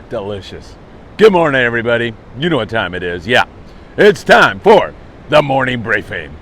delicious. Good morning, everybody. You know what time it is. Yeah, it's time for the morning briefing.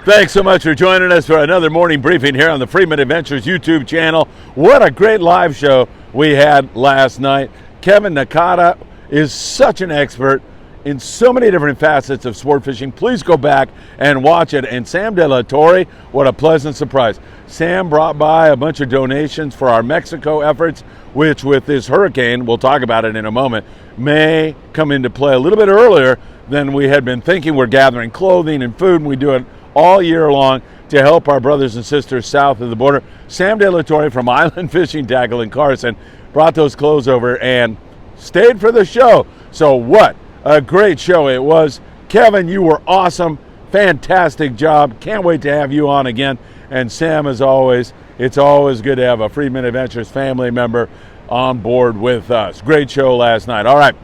Thanks so much for joining us for another morning briefing here on the Friedman Adventures YouTube channel. What a great live show we had last night. Kevin Nakata is such an expert in so many different facets of sport fishing. Please go back and watch it. And Sam De La Torre, what a pleasant surprise. Sam brought by a bunch of donations for our Mexico efforts, which with this hurricane, we'll talk about it in a moment, may come into play a little bit earlier than we had been thinking. We're gathering clothing and food, and we do it all year long to help our brothers and sisters south of the border. Sam De La Torre from Island Fishing Tackle in Carson brought those clothes over and stayed for the show. So what a great show it was. Kevin, you were awesome. Fantastic job. Can't wait to have you on again. And Sam, as always, it's always good to have a Friedman Adventures family member on board with us. Great show last night. All right,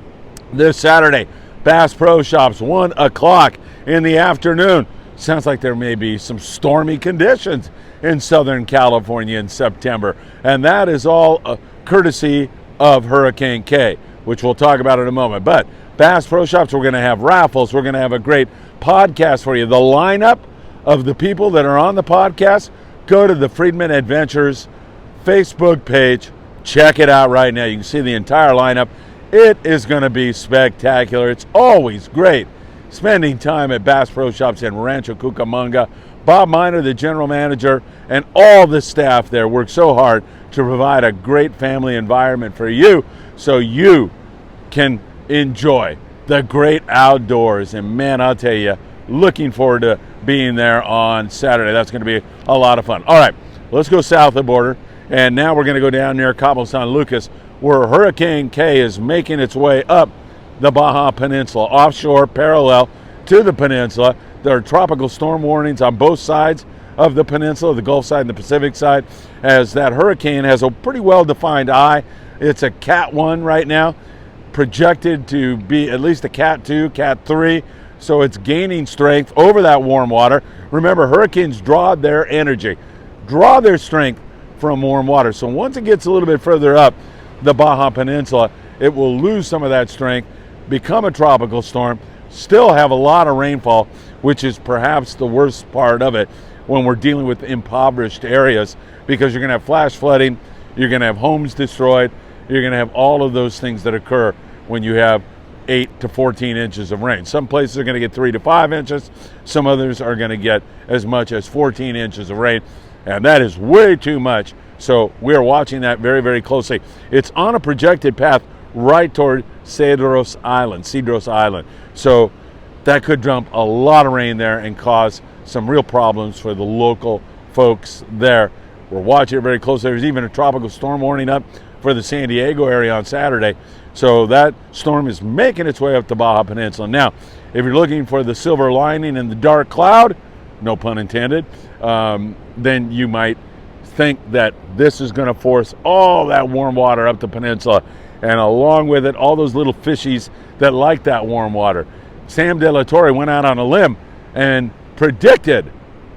this Saturday, Bass Pro Shops, 1 o'clock in the afternoon. Sounds like there may be some stormy conditions in Southern California in September. And that is all courtesy of Hurricane K, which we'll talk about in a moment. But Bass Pro Shops, we're going to have raffles. We're going to have a great podcast for you. The lineup of the people that are on the podcast, go to the Friedman Adventures Facebook page. Check it out right now. You can see the entire lineup. It is going to be spectacular. It's always great spending time at Bass Pro Shops in Rancho Cucamonga. Bob Miner, the general manager, and all the staff there work so hard to provide a great family environment for you so you can enjoy the great outdoors. And man, I'll tell you, looking forward to being there on Saturday. That's going to be a lot of fun. All right, let's go south of the border. And now we're going to go down near Cabo San Lucas, where Hurricane K is making its way up the Baja Peninsula, offshore, parallel to the peninsula. There are tropical storm warnings on both sides of the peninsula, the Gulf side and the Pacific side, as that hurricane has a pretty well-defined eye. It's a Cat 1 right now, projected to be at least a Cat 2, Cat 3, so it's gaining strength over that warm water. Remember, hurricanes draw their energy, draw their strength from warm water. So once it gets a little bit further up the Baja Peninsula, it will lose some of that strength, become a tropical storm, still have a lot of rainfall, which is perhaps the worst part of it when we're dealing with impoverished areas, because you're going to have flash flooding, you're going to have homes destroyed, you're going to have all of those things that occur when you have 8 to 14 inches of rain. Some places are going to get 3 to 5 inches, some others are going to get as much as 14 inches of rain, and that is way too much. So we're watching that very, very closely. It's on a projected path right toward Cedros Island. So that could dump a lot of rain there and cause some real problems for the local folks there. We're watching it very closely. There's even a tropical storm warning up for the San Diego area on Saturday. So that storm is making its way up the Baja Peninsula. Now, if you're looking for the silver lining in the dark cloud, no pun intended, then you might think that this is going to force all that warm water up the peninsula, and along with it, all those little fishies that like that warm water. Sam De La Torre went out on a limb and predicted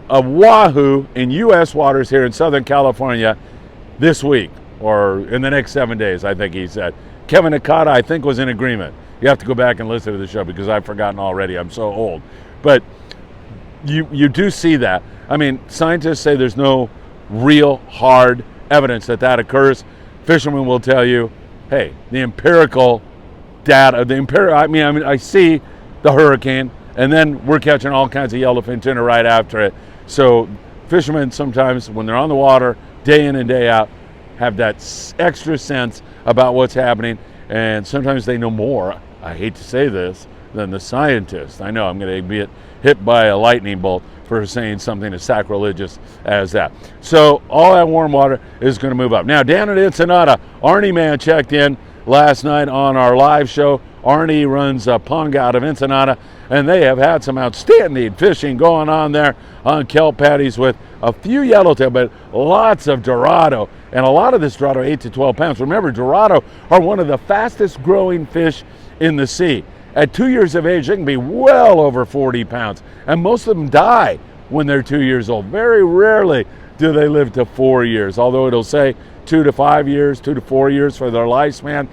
a wahoo in U.S. waters here in Southern California this week, or in the next 7 days, I think he said. Kevin Nakata, I think, was in agreement. You have to go back and listen to the show because I've forgotten already. I'm so old. But you do see that. I mean, scientists say there's no real hard evidence that that occurs. Fishermen will tell you, hey, the empirical data, I see the hurricane, and then we're catching all kinds of yellowfin tuna right after it. So fishermen sometimes, when they're on the water, day in and day out, have that extra sense about what's happening, and sometimes they know more, I hate to say this, than the scientists. I know I'm going to be hit by a lightning bolt for saying something as sacrilegious as that. So all that warm water is going to move up. Now, down in Ensenada, Arnie Man checked in last night on our live show. Arnie runs Ponga out of Ensenada, and they have had some outstanding fishing going on there on kelp patties with a few yellowtail, but lots of Dorado. And a lot of this Dorado, 8 to 12 pounds. Remember, Dorado are one of the fastest growing fish in the sea. At 2 years of age, they can be well over 40 pounds. And most of them die when they're 2 years old. Very rarely do they live to 4 years, although it'll say 2 to 5 years, 2 to 4 years for their lifespan.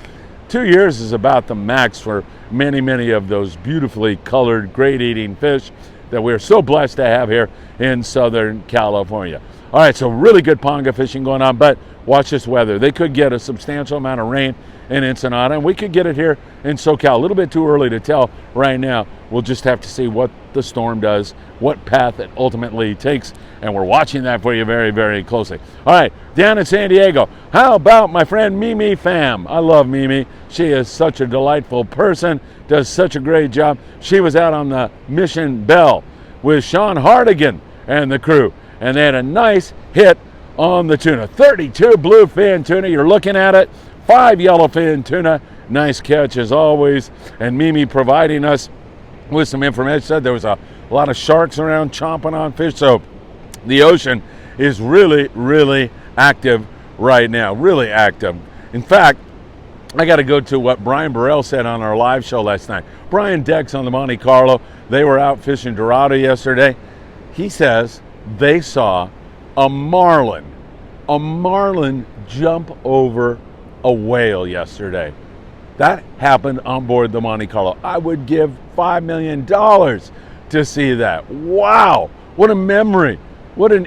2 years is about the max for many, many of those beautifully colored, great eating fish that we're so blessed to have here in Southern California. All right, so really good ponga fishing going on, but watch this weather. They could get a substantial amount of rain in Ensenada, and we could get it here in SoCal. A little bit too early to tell right now. We'll just have to see what the storm does, what path it ultimately takes, and we're watching that for you very, very closely. All right, down in San Diego, how about my friend Mimi Pham? I love Mimi. She is such a delightful person, does such a great job. She was out on the Mission Bell with Sean Hardigan and the crew, and they had a nice hit on the tuna. 32 bluefin tuna, you're looking at it. 5 yellowfin tuna. Nice catch as always. And Mimi providing us with some information. Said there was a lot of sharks around chomping on fish. So the ocean is really, really active right now. Really active. In fact, I got to go to what Brian Burrell said on our live show last night. Brian Dex on the Monte Carlo. They were out fishing Dorado yesterday. He says they saw a marlin jump over a whale yesterday. That happened on board the Monte Carlo. I would give $5 million to see that. Wow, what a memory. What a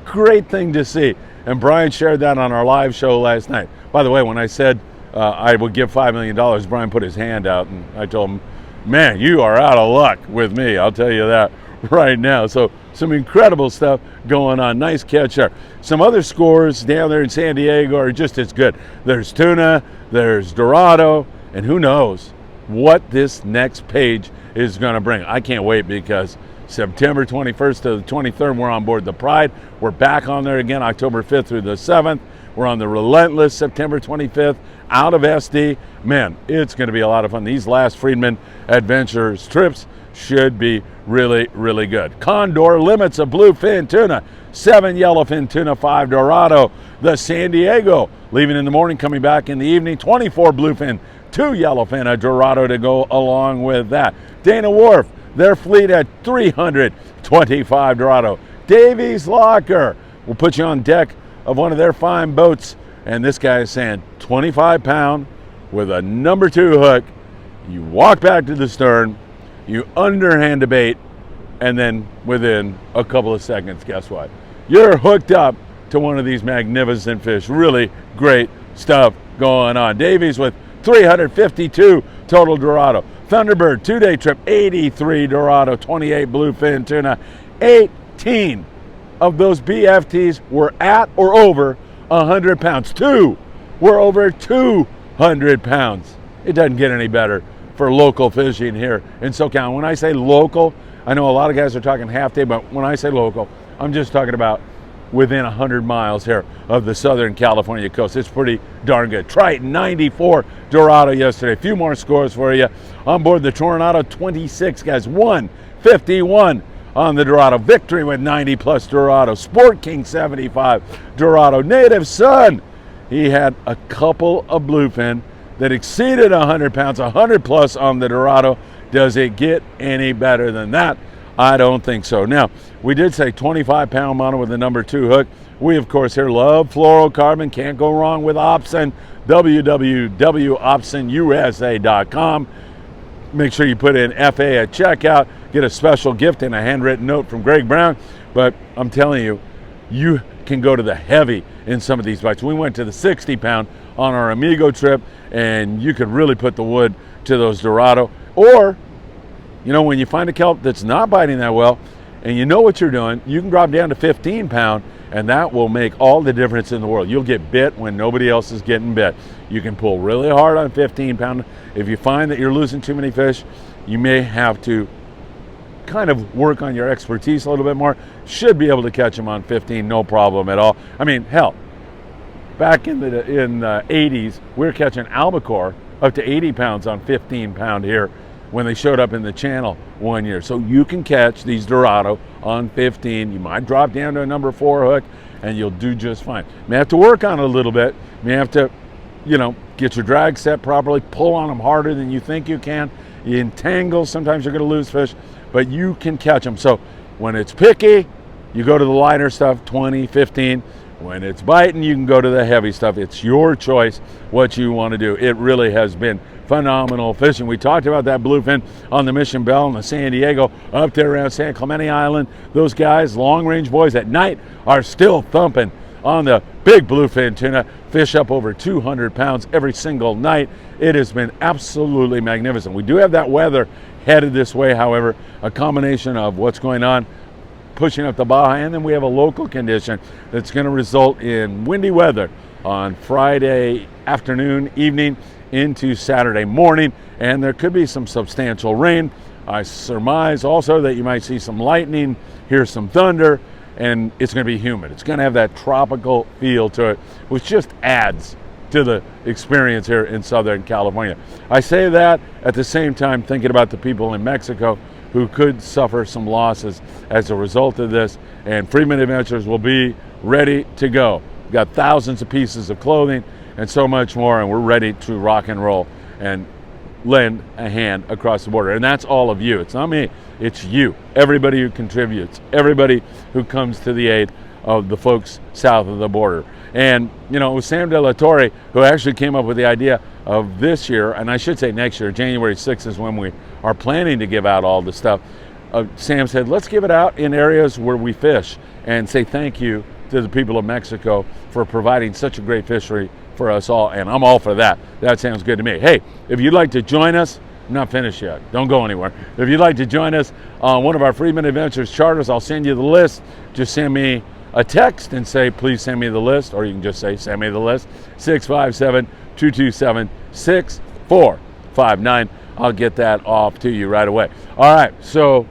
great thing to see. And Brian shared that on our live show last night. By the way, when I said I would give $5 million, Brian put his hand out, and I told him, man, you are out of luck with me. I'll tell you that right now. So some incredible stuff going on. Nice catch there. Some other scores down there in San Diego are just as good. There's tuna, there's Dorado, and who knows what this next page is going to bring. I can't wait, because September 21st to the 23rd, we're on board the Pride. We're back on there again October 5th through the 7th. We're on the Relentless September 25th out of SD. Man, it's going to be a lot of fun. These last Friedman Adventures trips should be really, really good. Condor limits of bluefin tuna, 7 yellowfin tuna, 5 Dorado. The San Diego, leaving in the morning, coming back in the evening, 24 bluefin, 2 yellowfin, a Dorado to go along with that. Dana Wharf, their fleet at 325 Dorado. Davies Locker will put you on deck of one of their fine boats, and this guy is saying 25 pound with a number 2 hook. You walk back to the stern, you underhand a bait, and then within a couple of seconds, guess what? You're hooked up to one of these magnificent fish. Really great stuff going on. Davies with 352 total Dorado. Thunderbird 2-day trip, 83 Dorado, 28 bluefin tuna. 18 of those BFTs were at or over 100 pounds. 2 were over 200 pounds. It doesn't get any better for local fishing here in SoCal. When I say local, I know a lot of guys are talking half day, but when I say local, I'm just talking about within 100 miles here of the Southern California coast. It's pretty darn good. Triton 94 Dorado yesterday. A few more scores for you. On board the Tornado, 26 guys, 151 on the Dorado. Victory with 90 plus Dorado. Sport King 75 Dorado. Native Son, he had a couple of bluefin that exceeded 100 pounds, 100 plus on the Dorado. Does it get any better than that? I don't think so. Now, we did say 25 pound mono with the number 2 hook. We, of course, here love fluorocarbon. Can't go wrong with Opsin. www.opsinusa.com. Make sure you put in FA at checkout. Get a special gift and a handwritten note from Greg Brown. But I'm telling you, you can go to the heavy in some of these bites. We went to the 60 pound on our Amigo trip, and you could really put the wood to those Dorado. Or, you know, when you find a kelp that's not biting that well and you know what you're doing, you can drop down to 15 pound, and that will make all the difference in the world. You'll get bit when nobody else is getting bit. You can pull really hard on 15 pound. If you find that you're losing too many fish, you may have to kind of work on your expertise a little bit more. Should be able to catch them on 15, no problem at all. I mean, hell, back in the 80s, we were catching albacore up to 80 pounds on 15 pound here when they showed up in the channel one year. So you can catch these Dorado on 15. You might drop down to a number 4 hook and you'll do just fine. You may have to work on it a little bit. You may have to, get your drag set properly, pull on them harder than you think you can. You entangle, sometimes you're gonna lose fish, but you can catch them. So when it's picky, you go to the lighter stuff, 20, 15. When it's biting, you can go to the heavy stuff. It's your choice what you want to do. It really has been phenomenal fishing. We talked about that bluefin on the Mission Belle and the San Diego, up there around San Clemente Island. Those guys, long-range boys at night, are still thumping on the big bluefin tuna. Fish up over 200 pounds every single night. It has been absolutely magnificent. We do have that weather headed this way, however, a combination of what's going on pushing up the Baja, and then we have a local condition that's going to result in windy weather on Friday afternoon, evening into Saturday morning, and there could be some substantial rain. I surmise also that you might see some lightning, hear some thunder, and it's going to be humid. It's going to have that tropical feel to it, which just adds to the experience here in Southern California. I say that at the same time thinking about the people in Mexico who could suffer some losses as a result of this, and Friedman Adventures will be ready to go. We've got thousands of pieces of clothing and so much more, and we're ready to rock and roll and lend a hand across the border. And that's all of you. It's not me, it's you. Everybody who contributes, everybody who comes to the aid of the folks south of the border. And it was Sam De La Torre who actually came up with the idea of this year, and I should say next year, January 6th is when we are planning to give out all the stuff. Sam said, let's give it out in areas where we fish and say thank you to the people of Mexico for providing such a great fishery for us all, and I'm all for that. That sounds good to me. Hey, if you'd like to join us, I'm not finished yet. Don't go anywhere. If you'd like to join us on one of our Friedman Adventures charters, I'll send you the list. Just send me a text and say, please send me the list, or you can just say, send me the list, 657-227-6459. I'll get that off to you right away. All right, so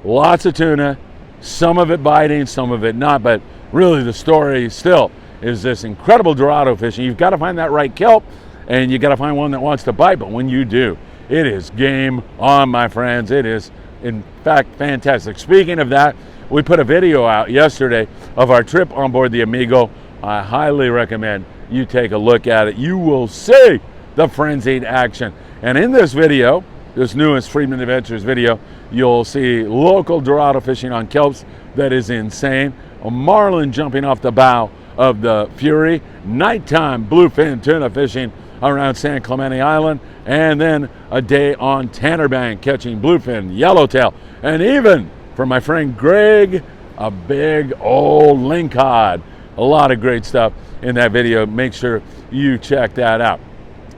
lots of tuna, some of it biting, some of it not, but really the story still is this incredible Dorado fishing. You've got to find that right kelp, and you got to find one that wants to bite, but when you do, it is game on, my friends. It is, in fact, fantastic. Speaking of that, we put a video out yesterday of our trip on board the Amigo. I highly recommend you take a look at it. You will see the frenzied action. And in this video, this newest Friedman Adventures video, you'll see local Dorado fishing on kelps that is insane. A marlin jumping off the bow of the Fury, nighttime bluefin tuna fishing around San Clemente Island, and then a day on Tanner Bank catching bluefin, yellowtail, and even for my friend Greg, a big old lingcod. A lot of great stuff in that video. Make sure you check that out.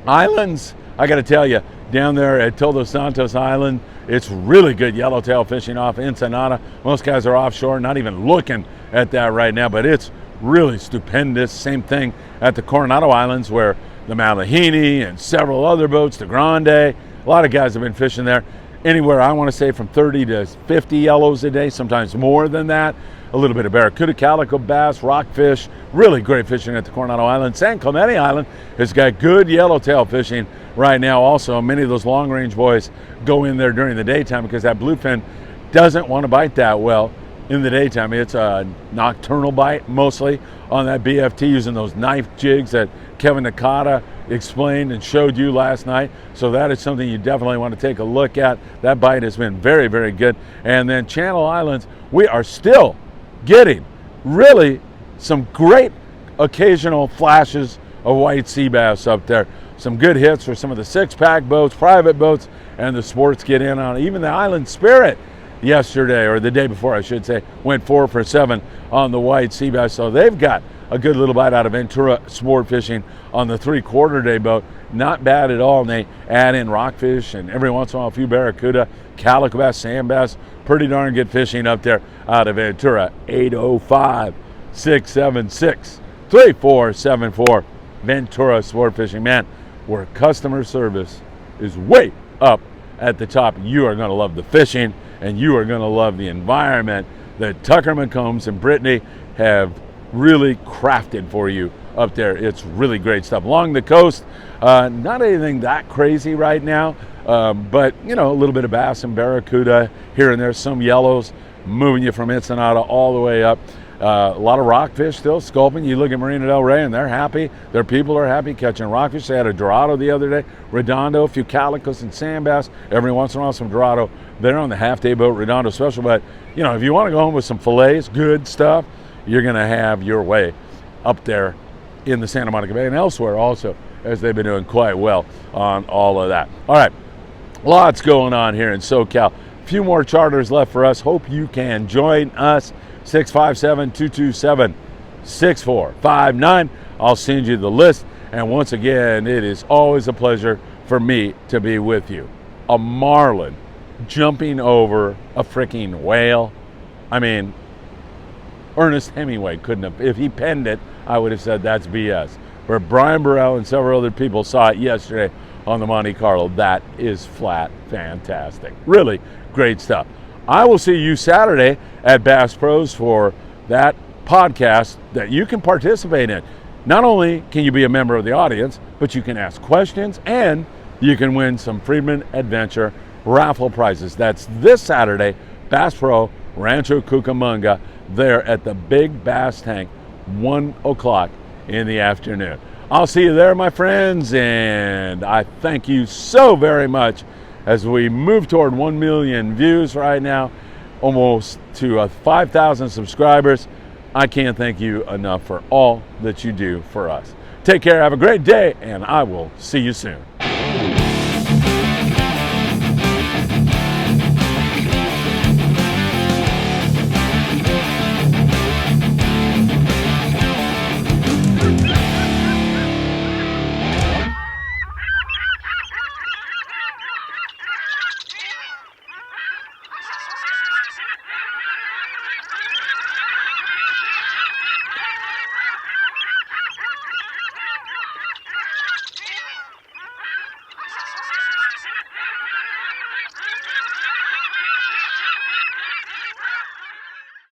Islands, I got to tell you, down there at Todos Santos Island, it's really good yellowtail fishing off Ensenada. Most guys are offshore, not even looking at that right now, but it's really stupendous. Same thing at the Coronado Islands, where the Mahi-mahi and several other boats, the Grande, a lot of guys have been fishing there. Anywhere, I want to say, from 30 to 50 yellows a day, sometimes more than that. A little bit of barracuda, calico bass, rockfish, really great fishing at the Coronado Island. San Clemente Island has got good yellowtail fishing right now also. Many of those long-range boys go in there during the daytime because that bluefin doesn't want to bite that well in the daytime. It's a nocturnal bite mostly on that BFT using those knife jigs that Kevin Nakata explained and showed you last night. So that is something you definitely want to take a look at. That bite has been very, very good. And then Channel Islands, we are still getting really some great occasional flashes of white sea bass up there. Some good hits for some of the six-pack boats, private boats, and the sports get in on it. Even the Island Spirit yesterday, or the day before I should say, went 4 for 7 on the white sea bass. So they've got a good little bite out of Ventura sport fishing on the 3/4 day boat. Not bad at all. And they add in rockfish and every once in a while a few barracuda, calico bass, sand bass. Pretty darn good fishing up there out of Ventura. 805-676-3474. Ventura sport fishing. Man, where customer service is way up at the top. You are going to love the fishing, and you are going to love the environment that Tucker McCombs and Brittany have really crafted for you up there. It's really great stuff. Along the coast, not anything that crazy right now. But, you know, a little bit of bass and barracuda here and there, some yellows moving you from Ensenada all the way up. A lot of rockfish still sculping. You look at Marina del Rey and they're happy. Their people are happy catching rockfish. They had a dorado the other day, redondo, a few calicos and sand bass. Every once in a while some dorado. They're on the half-day boat, redondo special. But, you know, if you want to go home with some fillets, good stuff, you're going to have your way up there in the Santa Monica Bay and elsewhere also, as they've been doing quite well on all of that. All right, lots going on here in SoCal. A few more charters left for us. Hope you can join us. 657-227-6459. I'll send you the list. And once again, it is always a pleasure for me to be with you. A marlin jumping over a freaking whale. I mean, Ernest Hemingway couldn't have, if he penned it, I would have said that's BS. But Brian Burrell and several other people saw it yesterday on the Monte Carlo. That is flat fantastic. Really great stuff. I will see you Saturday at Bass Pros for that podcast that you can participate in. Not only can you be a member of the audience, but you can ask questions and you can win some Friedman Adventure raffle prizes. That's this Saturday, Bass Pro, Rancho Cucamonga, there at the Big Bass Tank, 1 o'clock in the afternoon. I'll see you there, my friends, and I thank you so very much as we move toward 1 million views right now, almost to 5,000 subscribers. I can't thank you enough for all that you do for us. Take care, have a great day, and I will see you soon.